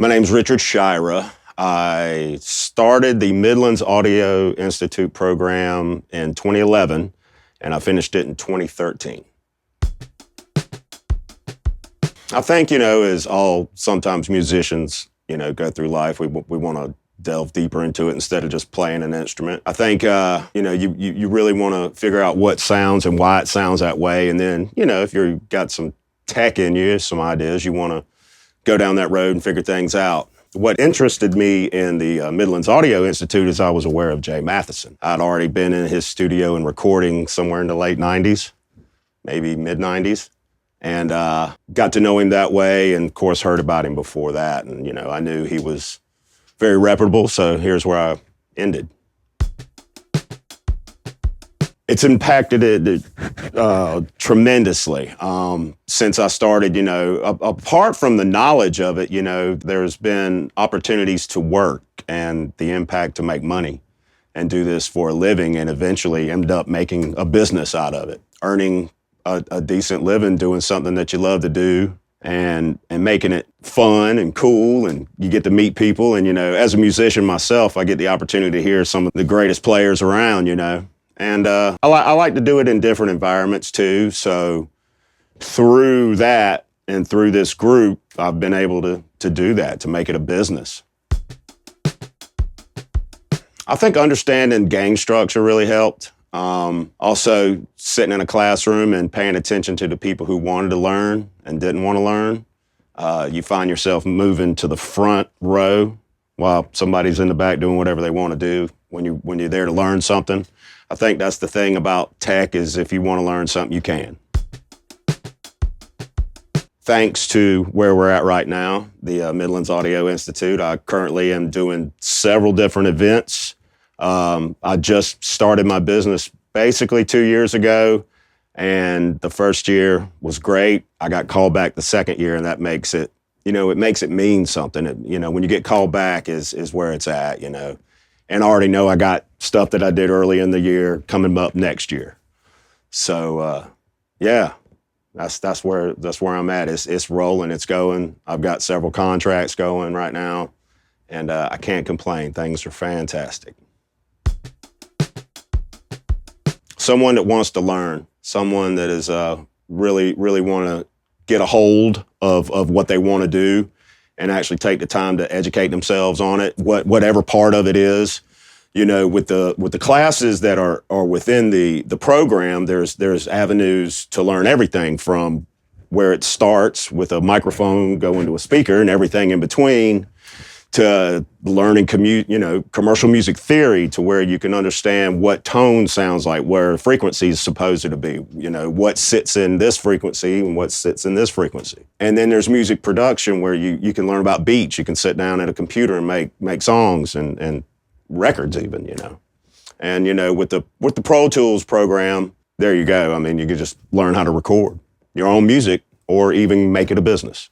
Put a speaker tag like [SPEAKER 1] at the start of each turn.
[SPEAKER 1] My name's Richard Shirah. I started the Midlands Audio Institute program in 2011, and I finished it in 2013. I think, as all sometimes musicians, go through life, we want to delve deeper into it instead of just playing an instrument. I think, you really want to figure out what sounds and why it sounds that way. And then, if you've got some tech in you, some ideas, you want to go down that road and figure things out. What interested me in the Midlands Audio Institute is I was aware of Jay Matheson. I'd already been in his studio and recording somewhere in the late 90s, maybe mid 90s. And got to know him that way, and of course heard about him before that. And, I knew he was very reputable, so here's where I ended. It's impacted it tremendously since I started, apart from the knowledge of it, there's been opportunities to work and the impact to make money and do this for a living and eventually end up making a business out of it, earning a decent living doing something that you love to do and making it fun and cool, and you get to meet people. And, as a musician myself, I get the opportunity to hear some of the greatest players around, And I like to do it in different environments too. So through that and through this group, I've been able to do that, to make it a business. I think understanding gang structure really helped. Also sitting in a classroom and paying attention to the people who wanted to learn and didn't want to learn. You find yourself moving to the front row while somebody's in the back doing whatever they want to do when you're there to learn something. I think that's the thing about tech, is if you want to learn something, you can. Thanks to where we're at right now, the Midlands Audio Institute, I currently am doing several different events. I just started my business basically 2 years ago, and the first year was great. I got called back the second year, and that makes it, it makes it mean something. When you get called back is where it's at, And I already know I got stuff that I did early in the year coming up next year. So, yeah, that's where I'm at. It's rolling, it's going. I've got several contracts going right now, and I can't complain. Things are fantastic. Someone that wants to learn, someone that is really want to get a hold of what they want to do and actually take the time to educate themselves on it, whatever part of it is. With the classes that are within the program, there's avenues to learn everything from where it starts with a microphone going to a speaker and everything in between, to learning commercial music theory, to where you can understand what tone sounds like, where frequency is supposed to be, what sits in this frequency and what sits in this frequency. And then there's music production, where you can learn about beats. You can sit down at a computer and make songs and records even, And, with the Pro Tools program, there you go. I mean, you can just learn how to record your own music or even make it a business.